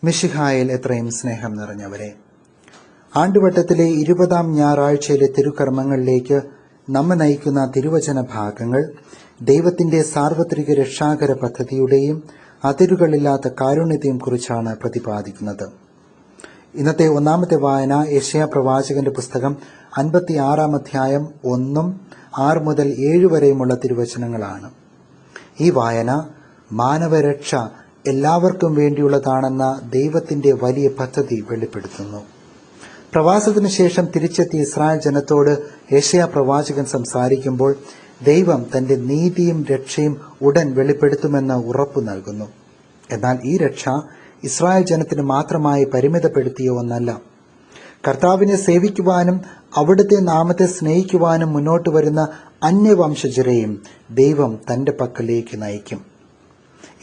മിശിഹായിൽ എത്രയും സ്നേഹം നിറഞ്ഞവരെ, ആണ്ടുവട്ടത്തിലെ 20-ാം ഞായറാഴ്ചയിലെ തിരുക്കർമ്മങ്ങളിലേക്ക് നമ്മെ നയിക്കുന്ന തിരുവചന ഭാഗങ്ങൾ ദൈവത്തിന്റെ സാർവത്രിക രക്ഷാകര പദ്ധതിയുടെയും അതിരുകളില്ലാത്ത കാരുണ്യത്തെയും കുറിച്ചാണ് പ്രതിപാദിക്കുന്നത്. ഇന്നത്തെ ഒന്നാമത്തെ വായന യെശയ്യാ പ്രവാചകന്റെ പുസ്തകം 56-ാം അധ്യായം 1-6 മുതൽ 7 വരെയുമുള്ള തിരുവചനങ്ങളാണ്. ഈ വായന മാനവരക്ഷ എല്ലാവർക്കും വേണ്ടിയുള്ളതാണെന്ന ദൈവത്തിന്റെ വലിയ പദ്ധതി വെളിപ്പെടുത്തുന്നു. പ്രവാസത്തിനു ശേഷം തിരിച്ചെത്തിയ ഇസ്രായേൽ ജനത്തോട് യെശയ്യാ പ്രവാചകൻ സംസാരിക്കുമ്പോൾ ദൈവം തന്റെ നീതിയും രക്ഷയും ഉടൻ വെളിപ്പെടുത്തുമെന്ന് ഉറപ്പു നൽകുന്നു. എന്നാൽ ഈ രക്ഷ ഇസ്രായേൽ ജനത്തിന് മാത്രമായി പരിമിതപ്പെടുത്തിയ ഒന്നല്ല. കർത്താവിനെ സേവിക്കുവാനും അവിടുത്തെ നാമത്തെ സ്നേഹിക്കുവാനും മുന്നോട്ട് വരുന്ന അന്യവംശജരെയും ദൈവം തന്റെ പക്കലേക്ക് നയിക്കും.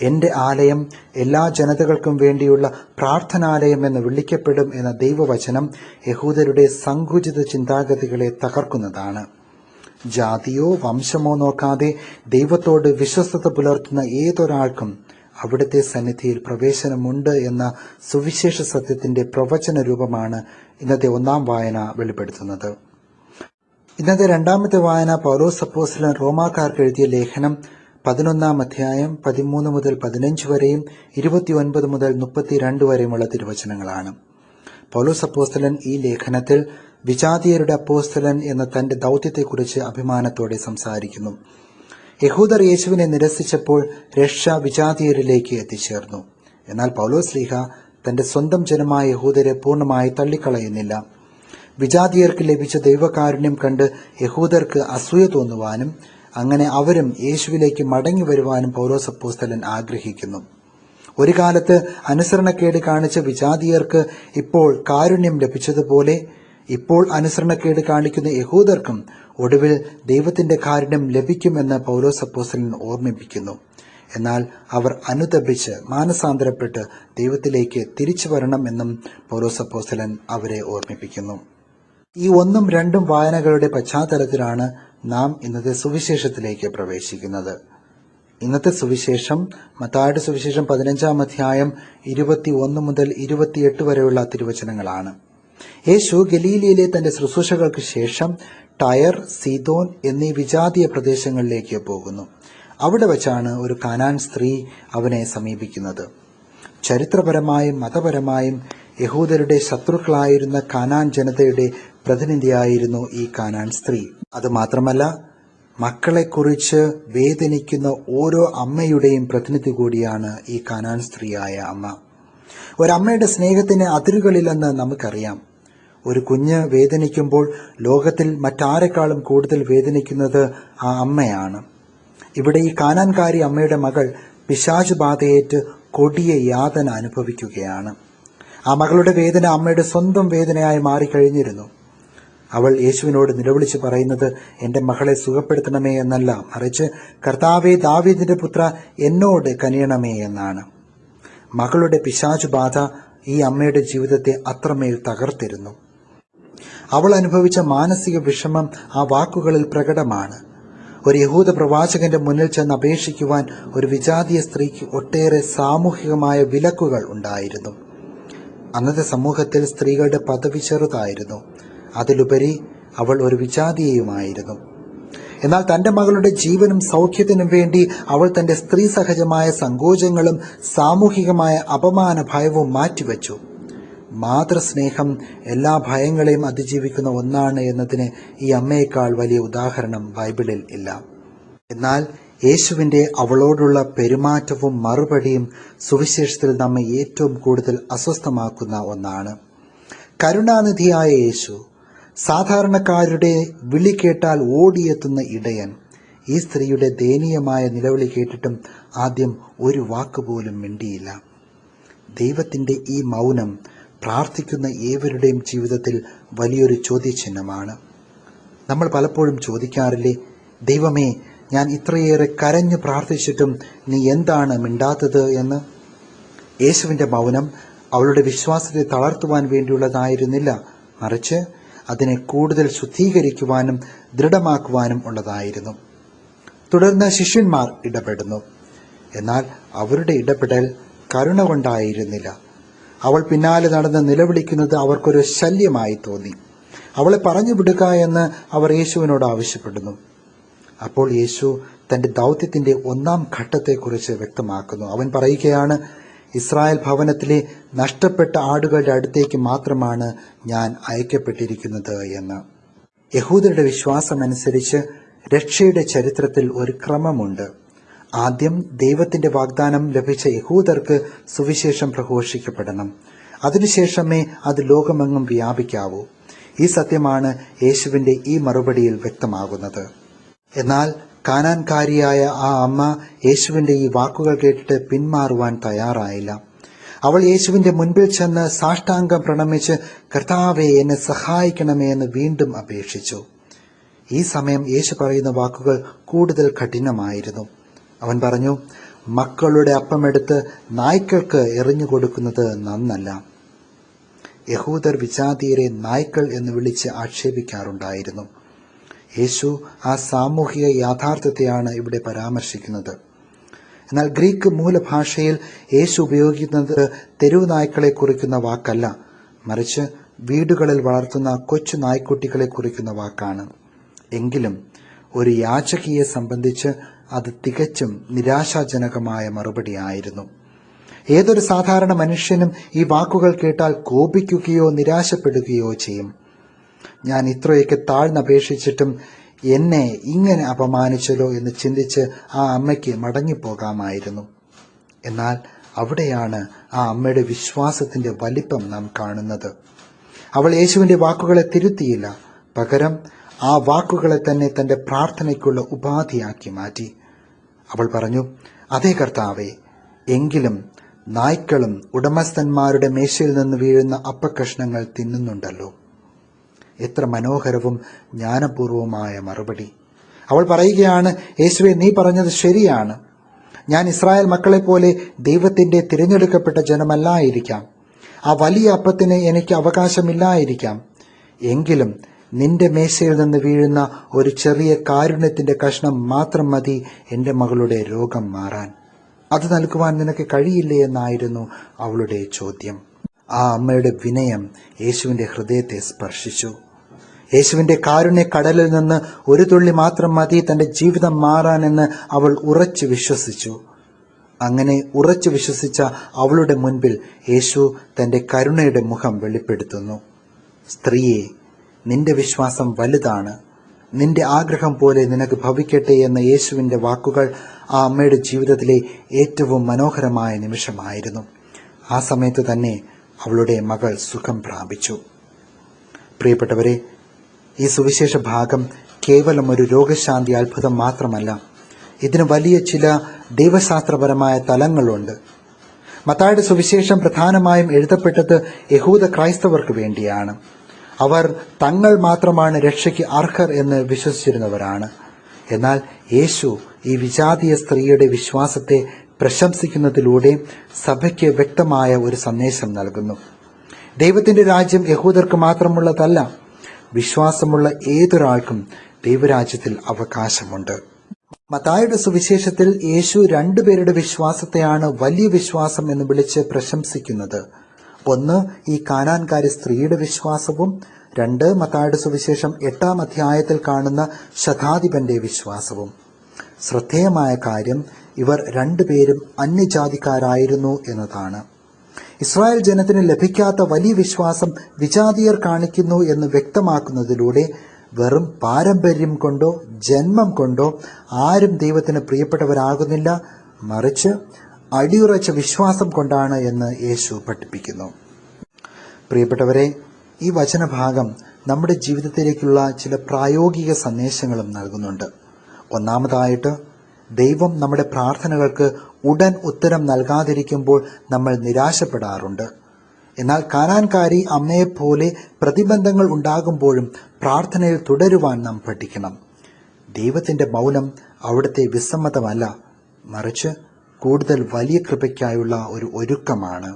എന്റെ ആലയം എല്ലാ ജനതകൾക്കും വേണ്ടിയുള്ള പ്രാർത്ഥനാലയം എന്ന് വിളിക്കപ്പെടും എന്ന ദൈവവചനം യഹൂദരുടെ സങ്കുചിത ചിന്താഗതികളെ തകർക്കുന്നതാണ്. ജാതിയോ വംശമോ നോക്കാതെ ദൈവത്തോട് വിശ്വസ്തത പുലർത്തുന്ന ഏതൊരാൾക്കും അവിടുത്തെ സന്നിധിയിൽ പ്രവേശനമുണ്ട് എന്ന സുവിശേഷ സത്യത്തിന്റെ പ്രവചന രൂപമാണ് ഇന്നത്തെ ഒന്നാം വായന വെളിപ്പെടുത്തുന്നത്. ഇന്നത്തെ രണ്ടാമത്തെ വായന പൗലോസ് അപ്പോസ്തലൻ റോമാക്കാർക്ക് എഴുതിയ ലേഖനം 11-ാം അധ്യായം 13 മുതൽ 15 വരെയും 29 മുതൽ 32 വരെയുമുള്ള തിരുവചനങ്ങളാണ്. പൗലോസ് അപ്പോസ്തലൻ ഈ ലേഖനത്തിൽ വിജാതീയരുടെ അപ്പോസ്തലൻ എന്ന തന്റെ ദൗത്യത്തെക്കുറിച്ച് അഭിമാനത്തോടെ സംസാരിക്കുന്നു. യഹൂദർ യേശുവിനെ നിരസിച്ചപ്പോൾ രക്ഷ വിജാതീയരിലേക്ക് എത്തിച്ചേർന്നു. എന്നാൽ പൗലോസ് ശ്ലീഹ തന്റെ സ്വന്തം ജനമായ യഹൂദരെ പൂർണ്ണമായി തള്ളിക്കളയുന്നില്ല. വിജാതീയർക്ക് ലഭിച്ച ദൈവകാരുണ്യം കണ്ട് യഹൂദർക്ക് അസൂയ തോന്നുവാനും അങ്ങനെ അവരും യേശുവിലേക്ക് മടങ്ങി വരുവാനും പൗലോസ് അപ്പോസ്തലൻ ആഗ്രഹിക്കുന്നു. ഒരു കാലത്ത് അനുസരണക്കേട് കാണിച്ച വിജാതീയർക്ക് ഇപ്പോൾ കാരുണ്യം ലഭിച്ചതുപോലെ ഇപ്പോൾ അനുസരണക്കേട് കാണിക്കുന്ന യഹൂദർക്കും ഒടുവിൽ ദൈവത്തിന്റെ കാരുണ്യം ലഭിക്കുമെന്ന് പൗലോസ് അപ്പോസ്തലൻ ഓർമ്മിപ്പിക്കുന്നു. എന്നാൽ അവർ അനുതപിച്ച് മാനസാന്തരപ്പെട്ട് ദൈവത്തിലേക്ക് തിരിച്ചു വരണം എന്നും പൗലോസ് അപ്പോസ്തലൻ അവരെ ഓർമ്മിപ്പിക്കുന്നു. ഈ 1ഉം 2ഉം വായനകളുടെ പശ്ചാത്തലത്തിലാണ് നാം ഇന്നത്തെ സുവിശേഷത്തിലേക്ക് പ്രവേശിക്കുന്നത്. ഇന്നത്തെ സുവിശേഷം മത്തായിയുടെ സുവിശേഷം 15-ാം അധ്യായം 21 മുതൽ 28 വരെയുള്ള തിരുവചനങ്ങളാണ്. യേശു ഗലീലയിലെ തന്റെ ശുശ്രൂഷകൾക്ക് ശേഷം ടയർ, സീദോൻ എന്നീ വിജാതീയ പ്രദേശങ്ങളിലേക്ക് പോകുന്നു. അവിടെ വച്ചാണ് ഒരു കാനാൻ സ്ത്രീ അവനെ സമീപിക്കുന്നത്. ചരിത്രപരമായും മതപരമായും യഹൂദരുടെ ശത്രുക്കളായിരുന്ന കാനാൻ ജനതയുടെ പ്രതിനിധിയായിരുന്നു ഈ കാനാൻ സ്ത്രീ. അതുമാത്രമല്ല, മക്കളെക്കുറിച്ച് വേദനിക്കുന്ന ഓരോ അമ്മയുടെയും പ്രതിനിധി കൂടിയാണ് ഈ കാനാൻ സ്ത്രീയായ അമ്മ. ഒരമ്മയുടെ സ്നേഹത്തിന് അതിരുകളില്ലെന്ന് നമുക്കറിയാം. ഒരു കുഞ്ഞ് വേദനിക്കുമ്പോൾ ലോകത്തിൽ മറ്റാരെക്കാളും കൂടുതൽ വേദനിക്കുന്നത് ആ അമ്മയാണ്. ഇവിടെ ഈ കാനാൻകാരി അമ്മയുടെ മകൾ പിശാച് ബാധയേറ്റ് കൊടിയ യാതന അനുഭവിക്കുകയാണ്. ആ മകളുടെ വേദന അമ്മയുടെ സ്വന്തം വേദനയായി മാറിക്കഴിഞ്ഞിരുന്നു. അവൾ യേശുവിനോട് നിലവിളിച്ച് പറയുന്നത് എന്റെ മകളെ സുഖപ്പെടുത്തണമേ എന്നല്ല, മറിച്ച് കർത്താവേ, ദാവീദിന്റെ പുത്ര, എന്നോട് കനിയണമേ എന്നാണ്. മകളുടെ പിശാചു ബാധ ഈ അമ്മയുടെ ജീവിതത്തെ അത്രമേൽ തകർത്തിരുന്നു. അവൾ അനുഭവിച്ച മാനസിക വിഷമം ആ വാക്കുകളിൽ പ്രകടമാണ്. ഒരു യഹൂദ പ്രവാചകന്റെ മുന്നിൽ ചെന്ന് അപേക്ഷിക്കുവാൻ ഒരു വിജാതീയ സ്ത്രീക്ക് ഒട്ടേറെ സാമൂഹികമായ വിലക്കുകൾ ഉണ്ടായിരുന്നു. അന്നത്തെ സമൂഹത്തിൽ സ്ത്രീകളുടെ പദവി ചെറുതായിരുന്നു. അതിലുപരി അവൾ ഒരു വിജാതീയയുമായിരുന്നു. എന്നാൽ തന്റെ മകളുടെ ജീവനും സൗഖ്യത്തിനും വേണ്ടി അവൾ തന്റെ സ്ത്രീ സഹജമായ സങ്കോചങ്ങളും സാമൂഹികമായ അപമാന ഭയവും മാറ്റിവെച്ചു. മാതൃസ്നേഹം എല്ലാ ഭയങ്ങളെയും അതിജീവിക്കുന്ന ഒന്നാണ് എന്നതിന് ഈ അമ്മയേക്കാൾ വലിയ ഉദാഹരണം ബൈബിളിൽ ഇല്ല. എന്നാൽ യേശുവിന്റെ അവളോടുള്ള പെരുമാറ്റവും മറുപടിയും സുവിശേഷത്തിൽ നമ്മെ ഏറ്റവും കൂടുതൽ അസ്വസ്ഥമാക്കുന്ന ഒന്നാണ്. കരുണാനിധിയായ യേശു, സാധാരണക്കാരുടെ വിളി കേട്ടാൽ ഓടിയെത്തുന്ന ഇടയൻ, ഈ സ്ത്രീയുടെ ദയനീയമായ നിലവിളി കേട്ടിട്ടും ആദ്യം ഒരു വാക്കുപോലും മിണ്ടിയില്ല. ദൈവത്തിന്റെ ഈ മൗനം പ്രാർത്ഥിക്കുന്ന ഏവരുടെയും ജീവിതത്തിൽ വലിയൊരു ചോദ്യചിഹ്നമാണ്. നമ്മൾ പലപ്പോഴും ചോദിക്കാറില്ലേ, ദൈവമേ, ഞാൻ ഇത്രയേറെ കരഞ്ഞു പ്രാർത്ഥിച്ചിട്ടും നീ എന്താണ് മിണ്ടാത്തത് എന്ന്? യേശുവിന്റെ മൗനം അവളുടെ വിശ്വാസത്തെ തളർത്തുവാൻ വേണ്ടിയുള്ളതായിരുന്നില്ല, മറിച്ച് അതിനെ കൂടുതൽ ശുദ്ധീകരിക്കുവാനും ദൃഢമാക്കുവാനും ഉള്ളതായിരുന്നു. തുടർന്ന് ശിഷ്യന്മാർ ഇടപെടുന്നു. എന്നാൽ അവരുടെ ഇടപെടൽ കരുണ കൊണ്ടായിരുന്നില്ല. അവൾ പിന്നാലെ നടന്ന് നിലവിളിക്കുന്നത് അവർക്കൊരു ശല്യമായി തോന്നി. അവളെ പറഞ്ഞു വിടുക എന്ന് അവർ യേശുവിനോട് ആവശ്യപ്പെടുന്നു. അപ്പോൾ യേശു തന്റെ ദൗത്യത്തിന്റെ ഒന്നാം ഘട്ടത്തെക്കുറിച്ച് വ്യക്തമാക്കുന്നു. അവൻ പറയുകയാണ്, ഇസ്രായേൽ ഭവനത്തിലെ നഷ്ടപ്പെട്ട ആടുകളുടെ അടുത്തേക്ക് മാത്രമാണ് ഞാൻ അയക്കപ്പെട്ടിരിക്കുന്നത് എന്ന്. യഹൂദരുടെ വിശ്വാസമനുസരിച്ച് രക്ഷയുടെ ചരിത്രത്തിൽ ഒരു ക്രമമുണ്ട്. ആദ്യം ദൈവത്തിന്റെ വാഗ്ദാനം ലഭിച്ച യഹൂദർക്ക് സുവിശേഷം പ്രഘോഷിക്കപ്പെടണം. അതിനുശേഷമേ അത് ലോകമെങ്ങും വ്യാപിക്കാവൂ. ഈ സത്യമാണ് യേശുവിന്റെ ഈ മറുപടിയിൽ വ്യക്തമാകുന്നത്. എന്നാൽ കാനാൻകാരിയായ ആ അമ്മ യേശുവിന്റെ ഈ വാക്കുകൾ കേട്ടിട്ട് പിന്മാറുവാൻ തയ്യാറായില്ല. അവൾ യേശുവിന്റെ മുൻപിൽ ചെന്ന് സാഷ്ടാംഗം പ്രണമിച്ച്, കർത്താവേ, എന്നെ സഹായിക്കണമേ എന്ന് വീണ്ടും അപേക്ഷിച്ചു. ഈ സമയം യേശു പറയുന്ന വാക്കുകൾ കൂടുതൽ കഠിനമായിരുന്നു. അവൻ പറഞ്ഞു, മക്കളുടെ അപ്പമെടുത്ത് നായ്ക്കൾക്ക് എറിഞ്ഞു കൊടുക്കുന്നത് നന്നല്ല. യഹൂദർ വിജാതീയരെ നായ്ക്കൾ എന്ന് വിളിച്ച് ആക്ഷേപിക്കാറുണ്ടായിരുന്നു. യേശു ആ സാമൂഹിക യാഥാർത്ഥ്യത്തെയാണ് ഇവിടെ പരാമർശിക്കുന്നത്. എന്നാൽ ഗ്രീക്ക് മൂലഭാഷയിൽ യേശു ഉപയോഗിക്കുന്നത് തെരുവ് നായ്ക്കളെ കുറിക്കുന്ന വാക്കല്ല, മറിച്ച് വീടുകളിൽ വളർത്തുന്ന കൊച്ചു നായ്ക്കുട്ടികളെ കുറിക്കുന്ന വാക്കാണ്. എങ്കിലും ഒരു യാചകിയെ സംബന്ധിച്ച് അത് തികച്ചും നിരാശാജനകമായ മറുപടിയായിരുന്നു. ഏതൊരു സാധാരണ മനുഷ്യനും ഈ വാക്കുകൾ കേട്ടാൽ കോപിക്കുകയോ നിരാശപ്പെടുകയോ ചെയ്യും. ഞാൻ ഇത്രയൊക്കെ താഴ്ന്നപേക്ഷിച്ചിട്ടും എന്നെ ഇങ്ങനെ അപമാനിച്ചല്ലോ എന്ന് ചിന്തിച്ച് ആ അമ്മയ്ക്ക് മടങ്ങിപ്പോകാമായിരുന്നു. എന്നാൽ അവിടെയാണ് ആ അമ്മയുടെ വിശ്വാസത്തിന്റെ വലിപ്പം നാം കാണുന്നത്. അവൾ യേശുവിന്റെ വാക്കുകളെ തിരുത്തിയില്ല, പകരം ആ വാക്കുകളെ തന്നെ തന്റെ പ്രാർത്ഥനയ്ക്കുള്ള ഉപാധിയാക്കി മാറ്റി. അവൾ പറഞ്ഞു, അതേ കർത്താവേ, എങ്കിലും നായ്ക്കളും ഉടമസ്ഥന്മാരുടെ മേശയിൽ നിന്ന് വീഴുന്ന അപ്പക്കഷ്ണങ്ങൾ തിന്നുന്നുണ്ടല്ലോ. എത്ര മനോഹരവും ജ്ഞാനപൂർവമായ മറുപടി. അവൾ പറയുകയാണ്, യേശുവെ, നീ പറഞ്ഞത് ശരിയാണ്. ഞാൻ ഇസ്രായേൽ മക്കളെ പോലെ ദൈവത്തിന്റെ തിരഞ്ഞെടുക്കപ്പെട്ട ജനമല്ലായിരിക്കാം. ആ വലിയ അപ്പത്തിന് എനിക്ക് അവകാശമില്ലായിരിക്കാം. എങ്കിലും നിന്റെ മേശയിൽ നിന്ന് വീഴുന്ന ഒരു ചെറിയ കാരുണ്യത്തിന്റെ കഷ്ണം മാത്രം മതി എൻ്റെ മകളുടെ രോഗം മാറാൻ. അത് നൽകുവാൻ നിനക്ക് കഴിയില്ലേ എന്നായിരുന്നു അവളുടെ ചോദ്യം. ആ അമ്മയുടെ വിനയം യേശുവിന്റെ ഹൃദയത്തെ സ്പർശിച്ചു. യേശുവിന്റെ കാരുണ്യ കടലിൽ നിന്ന് ഒരു തുള്ളി മാത്രം മതി തന്റെ ജീവിതം മാറാനെന്ന് അവൾ ഉറച്ചു വിശ്വസിച്ചു. അങ്ങനെ ഉറച്ചു വിശ്വസിച്ച അവളുടെ മുൻപിൽ യേശു തന്റെ കരുണയുടെ മുഖം വെളിപ്പെടുത്തുന്നു. സ്ത്രീയെ, നിന്റെ വിശ്വാസം വലുതാണ്, നിന്റെ ആഗ്രഹം പോലെ നിനക്ക് ഭവിക്കട്ടെ എന്ന യേശുവിന്റെ വാക്കുകൾ ആ അമ്മയുടെ ജീവിതത്തിലെ ഏറ്റവും മനോഹരമായ നിമിഷമായിരുന്നു. ആ സമയത്ത് തന്നെ അവളുടെ മകൾ സുഖം പ്രാപിച്ചു. പ്രിയപ്പെട്ടവരെ, ഈ സുവിശേഷ ഭാഗം കേവലം ഒരു രോഗശാന്തി അത്ഭുതം മാത്രമല്ല, ഇതിന് വലിയ ചില ദൈവശാസ്ത്രപരമായ തലങ്ങളുണ്ട്. മത്തായിയുടെ സുവിശേഷം പ്രധാനമായും എഴുതപ്പെട്ടത് യഹൂദ ക്രൈസ്തവർക്ക് വേണ്ടിയാണ്. അവർ തങ്ങൾ മാത്രമാണ് രക്ഷയ്ക്ക് അർഹർ എന്ന് വിശ്വസിച്ചിരുന്നവരാണ്. എന്നാൽ യേശു ഈ വിജാതീയ സ്ത്രീയുടെ വിശ്വാസത്തെ പ്രശംസിക്കുന്നതിലൂടെ സഭയ്ക്ക് വ്യക്തമായ ഒരു സന്ദേശം നൽകുന്നു. ദൈവത്തിന്റെ രാജ്യം യഹൂദർക്ക് മാത്രമുള്ളതല്ല, വിശ്വാസമുള്ള ഏതൊരാൾക്കും ദൈവരാജ്യത്തിൽ അവകാശമുണ്ട്. മത്തായിയുടെ സുവിശേഷത്തിൽ യേശു രണ്ടുപേരുടെ വിശ്വാസത്തെയാണ് വലിയ വിശ്വാസം എന്ന് വിളിച്ച് പ്രശംസിക്കുന്നത്. ഒന്ന്, ഈ കാനാൻകാരി സ്ത്രീയുടെ വിശ്വാസവും. രണ്ട്, മത്തായിയുടെ സുവിശേഷം 8-ാം അധ്യായത്തിൽ കാണുന്ന ശതാധിപന്റെ വിശ്വാസവും. ശ്രദ്ധേയമായ കാര്യം, ഇവർ രണ്ടുപേരും അന്യജാതിക്കാരായിരുന്നു എന്നതാണ്. ഇസ്രായേൽ ജനത്തിന് ലഭിക്കാത്ത വലിയ വിശ്വാസം വിജാതീയർ കാണിക്കുന്നു എന്ന് വ്യക്തമാക്കുന്നതിലൂടെ വെറും പാരമ്പര്യം കൊണ്ടോ ജന്മം കൊണ്ടോ ആരും ദൈവത്തിന് പ്രിയപ്പെട്ടവരാകുന്നില്ല, മറിച്ച് അടിയുറച്ച വിശ്വാസം കൊണ്ടാണ് എന്ന് യേശു പഠിപ്പിക്കുന്നു. പ്രിയപ്പെട്ടവരെ, ഈ വചനഭാഗം നമ്മുടെ ജീവിതത്തിലേക്കുള്ള ചില പ്രായോഗിക സന്ദേശങ്ങളും നൽകുന്നുണ്ട്. ഒന്നാമതായിട്ട്, ദൈവം നമ്മുടെ പ്രാർത്ഥനകൾക്ക് ഉടൻ ഉത്തരം നൽകാതിരിക്കുമ്പോൾ നമ്മൾ നിരാശപ്പെടാറുണ്ട്. എന്നാൽ കാനാൻകാരി അമ്മയെപ്പോലെ പ്രതിബന്ധങ്ങൾ ഉണ്ടാകുമ്പോഴും പ്രാർത്ഥനയിൽ തുടരുവാൻ നാം പഠിക്കണം. ദൈവത്തിന്റെ മൗനം അവിടുത്തെ വിസമ്മതമല്ല, മറിച്ച് കൂടുതൽ വലിയ കൃപയ്ക്കായുള്ള ഒരു ഒരുക്കമാണ്.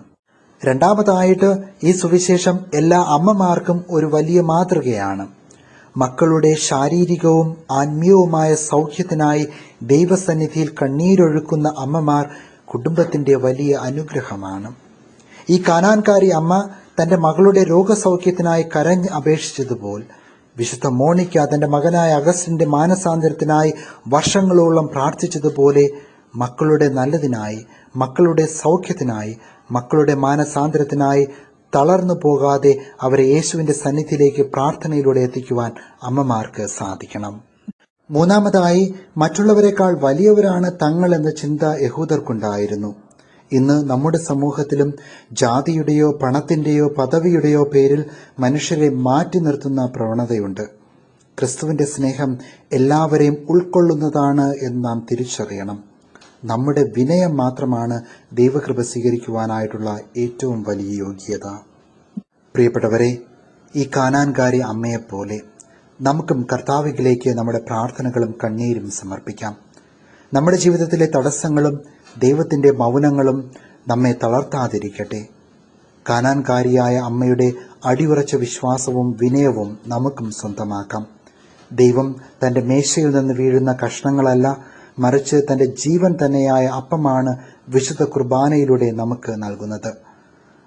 രണ്ടാമതായിട്ട്, ഈ സുവിശേഷം എല്ലാ അമ്മമാർക്കും ഒരു വലിയ മാതൃകയാണ്. മക്കളുടെ ശാരീരികവും ആത്മീയവുമായ സൗഖ്യത്തിനായി ദൈവസന്നിധിയിൽ കണ്ണീരൊഴുക്കുന്ന അമ്മമാർ കുടുംബത്തിന്റെ വലിയ അനുഗ്രഹമാണ്. ഈ കാനാൻകാരി അമ്മ തന്റെ മകളുടെ രോഗസൗഖ്യത്തിനായി കരഞ്ഞ് അപേക്ഷിച്ചതുപോൽ വിശുദ്ധ മോണിക്ക തന്റെ മകനായ അഗസ്റ്റിന്റെ മാനസാന്തരത്തിനായി വർഷങ്ങളോളം പ്രാർത്ഥിച്ചതുപോലെ മക്കളുടെ നല്ലതിനായി, മക്കളുടെ സൗഖ്യത്തിനായി, മക്കളുടെ മാനസാന്തരത്തിനായി തളർന്നു പോകാതെ അവരെ യേശുവിന്റെ സന്നിധിയിലേക്ക് പ്രാർത്ഥനയിലൂടെ എത്തിക്കുവാൻ അമ്മമാർക്ക് സാധിക്കണം. മൂന്നാമതായി, മറ്റുള്ളവരെക്കാൾ വലിയവരാണ് തങ്ങൾ എന്ന ചിന്ത യഹൂദർക്കുണ്ടായിരുന്നു. ഇന്ന് നമ്മുടെ സമൂഹത്തിലും ജാതിയുടെയോ പണത്തിന്റെയോ പദവിയുടെയോ പേരിൽ മനുഷ്യരെ മാറ്റി നിർത്തുന്ന പ്രവണതയുണ്ട്. ക്രിസ്തുവിന്റെ സ്നേഹം എല്ലാവരെയും ഉൾക്കൊള്ളുന്നതാണ് എന്ന് നാം തിരിച്ചറിയണം. നമ്മുടെ വിനയം മാത്രമാണ് ദൈവകൃപ സ്വീകരിക്കുവാനായിട്ടുള്ള ഏറ്റവും വലിയ യോഗ്യത. പ്രിയപ്പെട്ടവരെ, ഈ കാനാൻകാരി അമ്മയെപ്പോലെ നമുക്കും കർത്താവിലേക്ക് നമ്മുടെ പ്രാർത്ഥനകളും കണ്ണീരും സമർപ്പിക്കാം. നമ്മുടെ ജീവിതത്തിലെ തടസ്സങ്ങളും ദൈവത്തിൻ്റെ മൗനങ്ങളും നമ്മെ തളർത്താതിരിക്കട്ടെ. കാനാൻകാരിയായ അമ്മയുടെ അടിയുറച്ച വിശ്വാസവും വിനയവും നമുക്കും സ്വന്തമാക്കാം. ദൈവം തൻ്റെ മേശയിൽ നിന്ന് വീഴുന്ന കഷ്ണങ്ങളല്ല, മറിച്ച് തൻ്റെ ജീവൻ തന്നെയായ അപ്പമാണ് വിശുദ്ധ കുർബാനയിലൂടെ നമുക്ക് നൽകുന്നത്.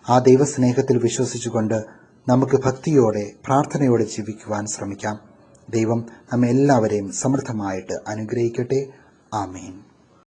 ആ ദൈവസ്നേഹത്തിൽ വിശ്വസിച്ചുകൊണ്ട് നമുക്ക് ഭക്തിയോടെ പ്രാർത്ഥനയോടെ ജീവിക്കുവാൻ ശ്രമിക്കാം. ദൈവം നമ്മെ എല്ലാവരെയും സമൃദ്ധമായിട്ട് അനുഗ്രഹിക്കട്ടെ. ആമേൻ.